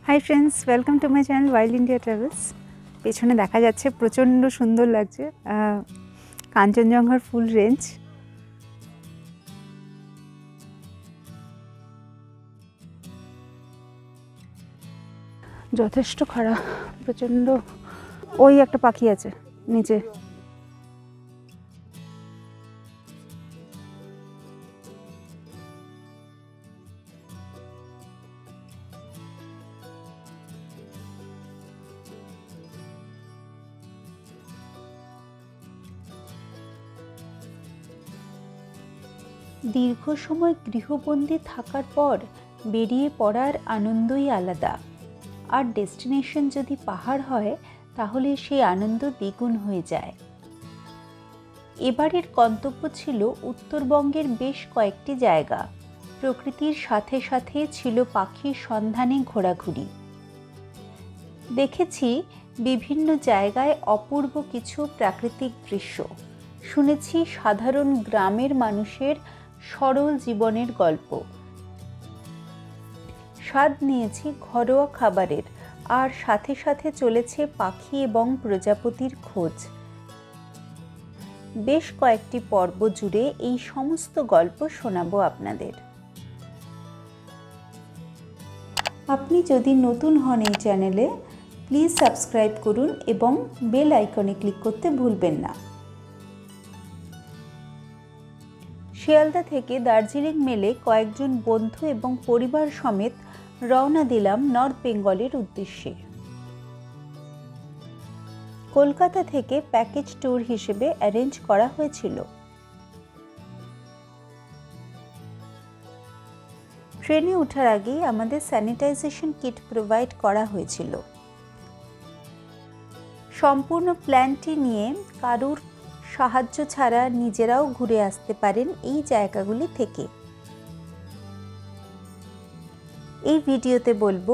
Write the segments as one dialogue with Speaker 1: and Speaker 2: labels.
Speaker 1: Hi friends, welcome to my channel wild India travels. পেছনে দেখা যাচ্ছে প্রচণ্ড সুন্দর লাগছে কাঞ্চনজঙ্ঘার ফুল রেঞ্জ। যথেষ্ট খরা, প্রচণ্ড। ওই একটা পাখি আছে নিচে।
Speaker 2: দীর্ঘ সময় গৃহবন্দী থাকার পর বেরিয়ে পড়ার আনন্দই আলাদা। আর ডেস্টিনেশন যদি পাহাড় হয় তাহলে সেই আনন্দ দ্বিগুণ হয়ে যায়। এবারের গন্তব্য ছিল উত্তরবঙ্গের বেশ কয়েকটি জায়গা। প্রকৃতির সাথে সাথে ছিল পাখির সন্ধানে ঘোরাঘুরি। দেখেছি বিভিন্ন জায়গায় অপূর্ব কিছু প্রাকৃতিক দৃশ্য। শুনেছি সাধারণ গ্রামের মানুষের সরল জীবনের গল্প। স্বাদ নিয়েছি ঘরোয়া খাবারের, আর সাথে সাথে চলেছে পাখি এবং প্রজাপতির খোঁজ। বেশ কয়েকটি পর্ব জুড়ে এই সমস্ত গল্প শোনাবো আপনাদের। আপনি যদি নতুন হন এই চ্যানেলে, প্লিজ সাবস্ক্রাইব করুন এবং বেল আইকনে ক্লিক করতে ভুলবেন না। শিয়ালদা থেকে দার্জিলিং মেলে কয়েকজন বন্ধু এবং পরিবার সমেত রওনা দিলাম নর্থ বেঙ্গলের উদ্দেশ্যে। কলকাতা থেকে প্যাকেজ ট্যুর হিসেবে অ্যারেঞ্জ করা হয়েছিল। ট্রেনে ওঠার আগেই আমাদের স্যানিটাইজেশন কিট প্রোভাইড করা হয়েছিল। সম্পূর্ণ প্ল্যানটি নিয়ে কারুর সাহায্য ছাড়া নিজেরাও ঘুরে আসতে পারেন এই জায়গাগুলি থেকে। এই ভিডিওতে বলবো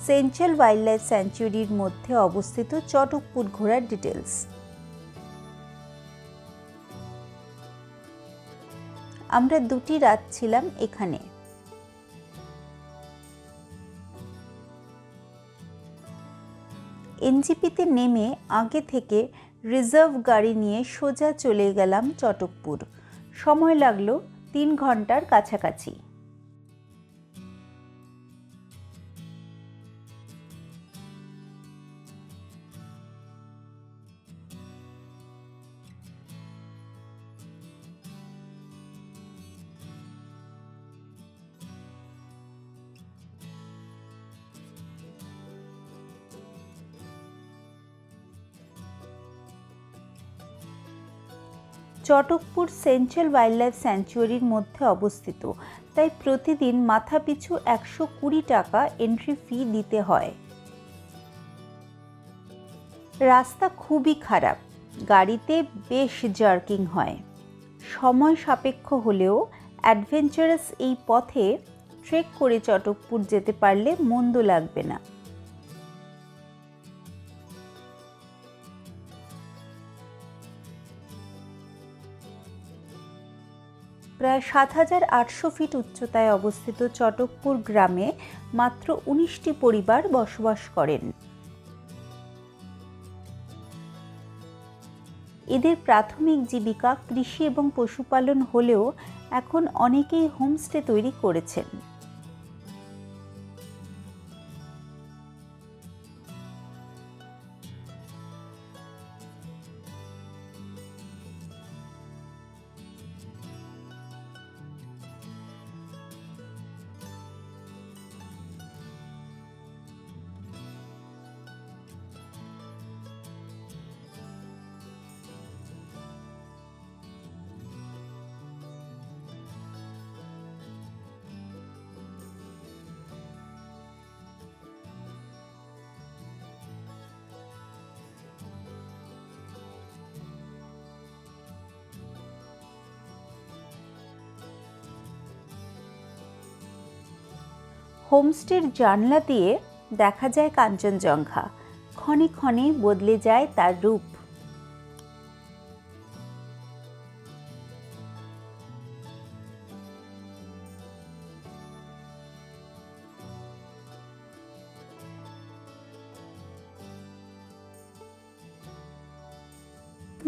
Speaker 2: সেঞ্চুয়াল ওয়াইল্ড লাইফ স্যাঞ্চুয়ারির মধ্যে অবস্থিত চটকপুর ঘোরার ডিটেলস। আমরা 2টি রাত ছিলাম এখানে। এনজিপিতে নেমে আগে থেকে রিজার্ভ গাড়ি নিয়ে সোজা চলে গেলাম চটকপুর। সময় লাগলো 3 ঘন্টার কাছাকাছি। চটকপুর সেঞ্চুয়াল ওয়াইল্ড লাইফ স্যাঞ্চুয়ারির মধ্যে অবস্থিত, তাই প্রতিদিন মাথাপিছু 120 টাকা এন্ট্রি ফি দিতে হয়। রাস্তা খুবই খারাপ, গাড়িতে বেশ জার্কিং হয়। সময় সাপেক্ষ হলেও অ্যাডভেঞ্চারাস এই পথে ট্রেক করে চটকপুর যেতে পারলে মন্দ লাগবে না। প্রায় 7,800 ফিট উচ্চতায় অবস্থিত চটকপুর গ্রামে মাত্র 19টি পরিবার বসবাস করেন। এদের প্রাথমিক জীবিকা কৃষি এবং পশুপালন হলেও এখন অনেকেই হোমস্টে তৈরি করেছেন। হোমস্টের জানলা দিয়ে দেখা যায় কাঞ্চনজঙ্ঘা। ক্ষণে ক্ষণে বদলে যায় তার রূপ।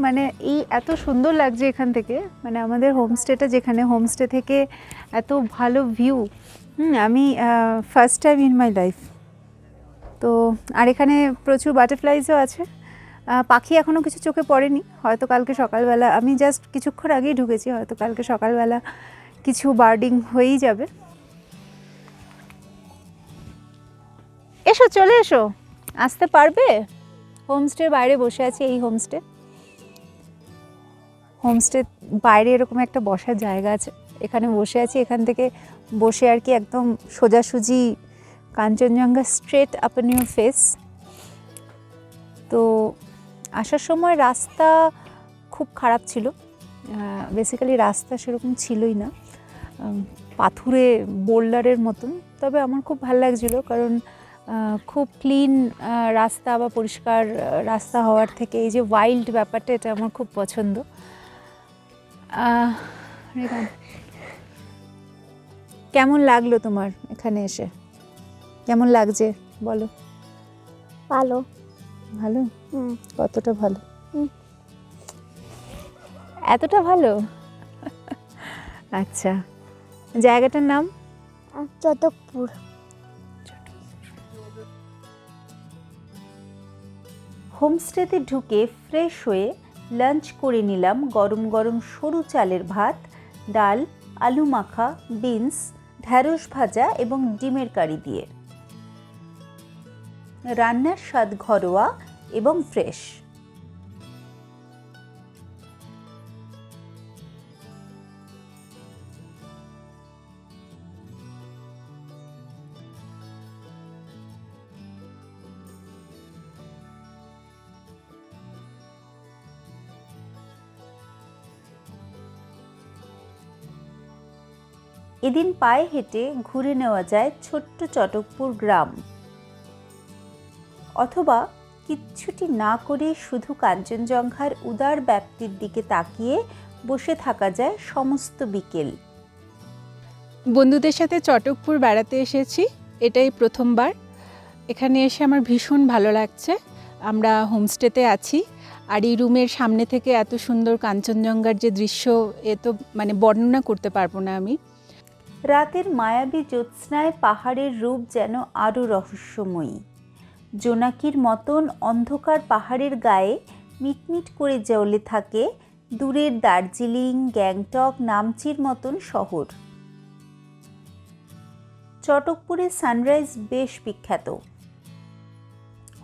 Speaker 1: মানে এই এত সুন্দর লাগছে এখান থেকে, মানে আমাদের হোমস্টেটা যেখানে, হোমস্টে থেকে এত ভালো ভিউ, আমি first time in my life. তো আর এখানে প্রচুর বাটারফ্লাইজও আছে। পাখি এখনও কিছু চোখে পড়েনি, হয়তো কালকে সকালবেলা, আমি জাস্ট কিছুক্ষণ আগেই ঢুকেছি, হয়তো কালকে সকালবেলা কিছু বার্ডিং হয়েই যাবে। এসো, চলে এসো, আসতে পারবে? হোমস্টের বাইরে বসে আছি, এই হোমস্টে বাইরে এরকম একটা বসার জায়গা আছে, এখানে বসে আছি। এখান থেকে বসে আর কি একদম সোজাসুজি Kanchenjunga straight up in your face. তো আসার সময় রাস্তা খুব খারাপ ছিল, বেসিক্যালি রাস্তা সেরকম ছিলই না, পাথুরে বোল্ডারের মতন। তবে আমার খুব ভালো লাগছিলো, কারণ খুব ক্লিন রাস্তা বা পরিষ্কার রাস্তা হওয়ার থেকে এই যে ওয়াইল্ড ব্যাপারটা, এটা আমার খুব পছন্দ। কেমন লাগলো তোমার এখানে এসে? কেমন লাগছে বলো?
Speaker 3: ভালো।
Speaker 1: ভালো? কতটা ভালো? এতটা ভালো? আচ্ছা, জায়গাটার নাম?
Speaker 3: চটকপুর।
Speaker 2: হোমস্টেতে ঢুকে ফ্রেশ হয়ে লাঞ্চ করে নিলাম গরম গরম সরু চালের ভাত, ডাল, আলু মাখা, বিনস, ঢ্যাঁড়স ভাজা এবং ডিমের কারি দিয়ে। রান্নার স্বাদ ঘরোয়া এবং ফ্রেশ। এদিন পায়ে হেঁটে ঘুরে নেওয়া যায় ছোট্ট চটকপুর গ্রাম, অথবা কিচ্ছুটি না করে শুধু কাঞ্চনজঙ্ঘার উদার ব্যাপ্তির দিকে তাকিয়ে বসে থাকা যায় সমস্ত বিকেল।
Speaker 4: বন্ধুদের সাথে চটকপুর বেড়াতে এসেছি, এটাই প্রথমবার। এখানে এসে আমার ভীষণ ভালো লাগছে। আমরা হোমস্টেতে আছি, আর এই রুমের সামনে থেকে এত সুন্দর কাঞ্চনজঙ্ঘার যে দৃশ্য, এ তো মানে বর্ণনা করতে পারবো না আমি।
Speaker 2: রাতের মায়াবী জ্যোৎস্নায় পাহাড়ের রূপ যেন আরও রহস্যময়ী। জোনাকির মতন অন্ধকার পাহাড়ের গায়ে মিটমিট করে জ্বলে থাকে দূরের দার্জিলিং, গ্যাংটক, নামচির মতন শহর। চটকপুরের সানরাইজ বেশ বিখ্যাত।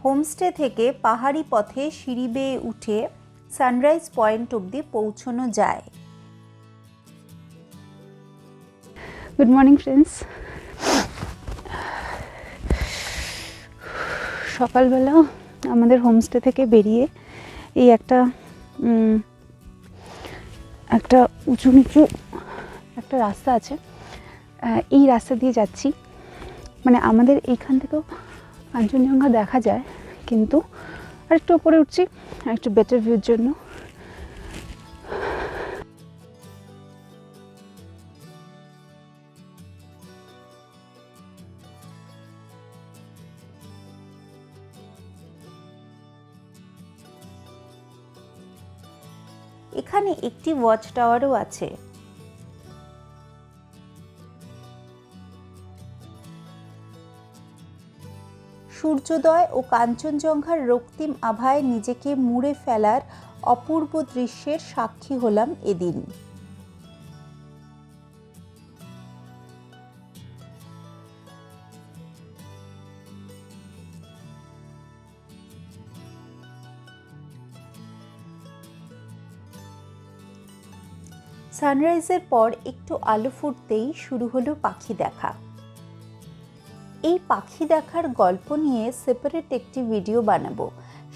Speaker 2: হোমস্টে থেকে পাহাড়ি পথে সিঁড়ি বেয়ে উঠে সানরাইজ পয়েন্ট অবধি পৌঁছানো যায়।
Speaker 1: Good morning friends. সকালবেলা আমাদের হোমস্টে থেকে বেরিয়ে এই একটা উঁচু নিচু একটা রাস্তা আছে, এই রাস্তা দিয়ে যাচ্ছি। মানে আমাদের এইখান থেকেও কাঞ্চনজঙ্ঘা দেখা যায়, কিন্তু আরেকটু উপরে উঠছি আরেকটু বেটার ভিউর জন্য।
Speaker 2: এখানে একটি ওয়াচ টাওয়ারও আছে। সূর্যোদয় ও কাঞ্চনজঙ্ঘার রক্তিম আভায় নিজেকে মুড়ে ফেলার অপূর্ব দৃশ্যের সাক্ষী হলাম এদিন। সানরাইজের পর একটু আলো ফুটতেই শুরু হলো পাখি দেখা। এই পাখি দেখার গল্প নিয়ে সেপারেট একটি ভিডিও বানাবো।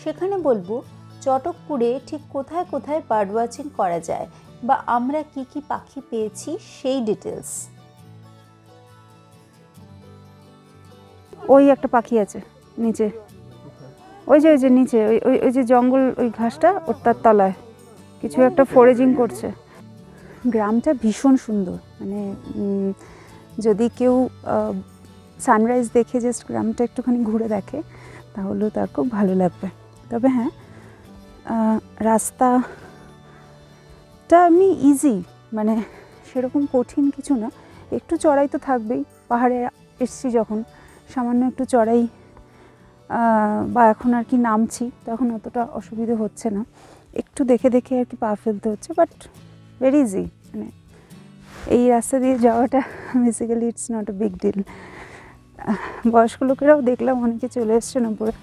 Speaker 2: সেখানে বলবো চটকপুরে ঠিক কোথায় কোথায় বার্ড ওয়াচিং করা যায় বা আমরা কি কি পাখি পেয়েছি সেই ডিটেলস।
Speaker 1: ওই একটা পাখি আছে নিচে, ওই যে নিচে ওই যে জঙ্গল, ওই ঘাসটা ওর তার তলায় কিছু একটা ফরেজিং করছে। গ্রামটা ভীষণ সুন্দর, মানে যদি কেউ সানরাইজ দেখে জাস্ট গ্রামটা একটুখানি ঘুরে দেখে তাহলেও তার খুব ভালো লাগবে। তবে হ্যাঁ, রাস্তাটা এমনি ইজি, মানে সেরকম কঠিন কিছু না, একটু চড়াই তো থাকবেই, পাহাড়ে এসছি যখন সামান্য একটু চড়াই বা এখন আর কি নামছি তখন অতটা অসুবিধে হচ্ছে না, একটু দেখে দেখে আর কি পা ফেলতে হচ্ছে, বাট ভেরি ইজি। মানে এই রাস্তা দিয়ে যাওয়াটা basically it's not a big deal. বয়স্ক লোকেরাও দেখলাম অনেকে চলে এসছেন উপরে,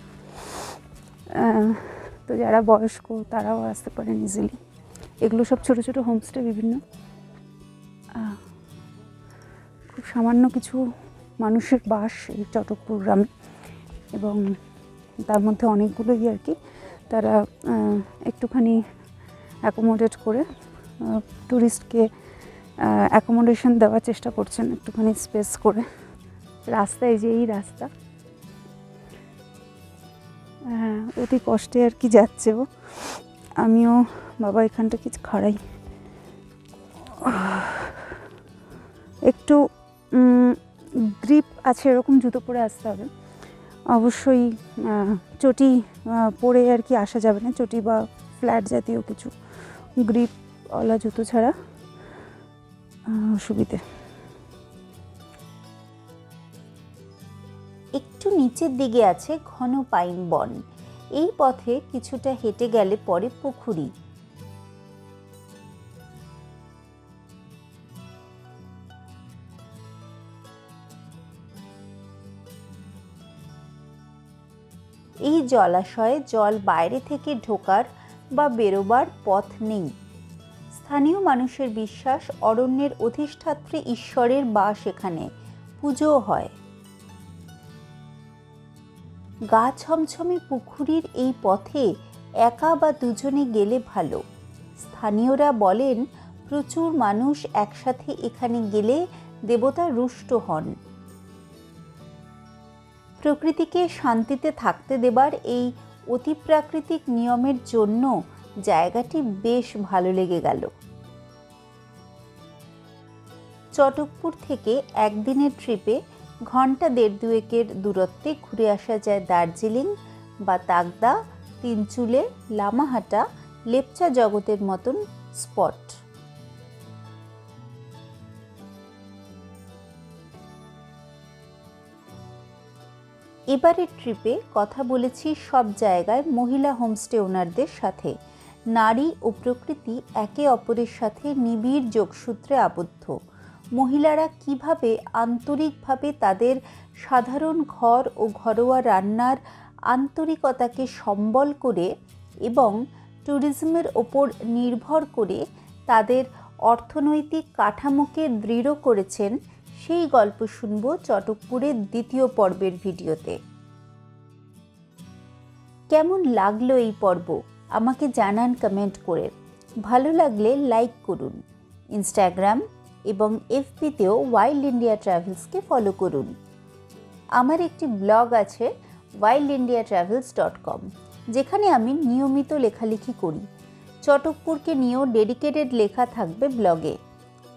Speaker 1: তো যারা বয়স্ক তারাও আসতে পারেন ইজিলি। এগুলো সব ছোটো ছোটো হোমস্টে বিভিন্ন, খুব সামান্য কিছু মানুষের বাস এই চটকপুর গ্রামে, এবং তার মধ্যে অনেকগুলোই আর কি তারা একটুখানি অ্যাকোমোডেট করে ট্যুরিস্টকে অ্যাকোমোডেশন দেওয়ার চেষ্টা করছেন, একটুখানি স্পেস করে। রাস্তা এই যে এই রাস্তা, অতি কষ্টে আর কি যাচ্ছে ও, আমিও বাবা এখানটা কিছু খাড়াই, একটু গ্রিপ আছে এরকম জুতো পরে আসতে হবে। অবশ্যই চটি পরে আর কি আসা যাবে না, চটি বা ফ্ল্যাট জাতীয় কিছু গ্রিপওয়ালা জুতো ছাড়া অসুবিধে।
Speaker 2: একটু নিচের দিকে আছে ঘন পাইন বন। এই পথে কিছুটা হেঁটে গেলে পরে পুকুরি। এই জলাশয়ে জল বাইরে থেকে ঢোকার বা বেরোবার পথ নেই। স্থানীয় মানুষের বিশ্বাস অরণ্যের অধিষ্ঠাত্রী ঈশ্বরের বাস এখানে, পুজোও হয়। গা ছমছমে পুকুরির এই পথে একা বা দুজনে গেলে ভালো। স্থানীয়রা বলেন প্রচুর মানুষ একসাথে এখানে গেলে দেবতা রুষ্ট হন। প্রকৃতিকে শান্তিতে থাকতে দেবার এই অতিপ্রাকৃতিক নিয়মের জন্য জায়গাটি বেশ ভালো লেগে গেল। চটকপুর থেকে একদিনের ট্রিপে ঘন্টা 1.5-2 দূরত্বে ঘুরে আসা যায় দার্জিলিং বা তাগদা, তিনচুলে, লামাহাটা, লেপচা জগতের মতন স্পট। এবারের ট্রিপে কথা বলেছি সব জায়গায় মহিলা হোমস্টে ওনারদের সাথে। নারী ও প্রকৃতি একে অপরের সাথে নিবিড় যোগসূত্রে আবদ্ধ। মহিলারা কিভাবে আন্তরিকভাবে তাদের সাধারণ ঘর ও ঘরোয়া রান্নার আন্তরিকতাকে সম্বল করে এবং ট্যুরিজমের ওপর নির্ভর করে তাদের অর্থনৈতিক কাঠামোকে দৃঢ় করেছেন, সেই গল্প শুনব চটকপুরের দ্বিতীয় পর্বের ভিডিওতে। কেমন লাগলো এই পর্ব আমাকে জানান কমেন্ট করে। ভালো লাগলে লাইক করুন। ইনস্টাগ্রাম এবং এফবিতেও ওয়াইল্ড ইন্ডিয়া ট্রাভেলসকে ফলো করুন। আমার একটি ব্লগ আছে wildindiatravels.com, যেখানে আমি নিয়মিত লেখালেখি করি। চটকপুরকে নিয়েও ডেডিকেটেড লেখা থাকবে ব্লগে।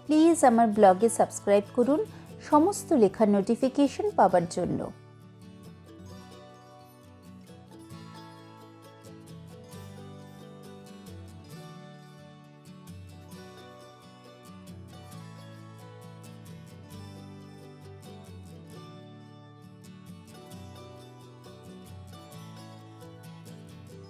Speaker 2: প্লিজ আমার ব্লগে সাবস্ক্রাইব করুন সমস্ত লেখার নোটিফিকেশন পাওয়ার জন্য।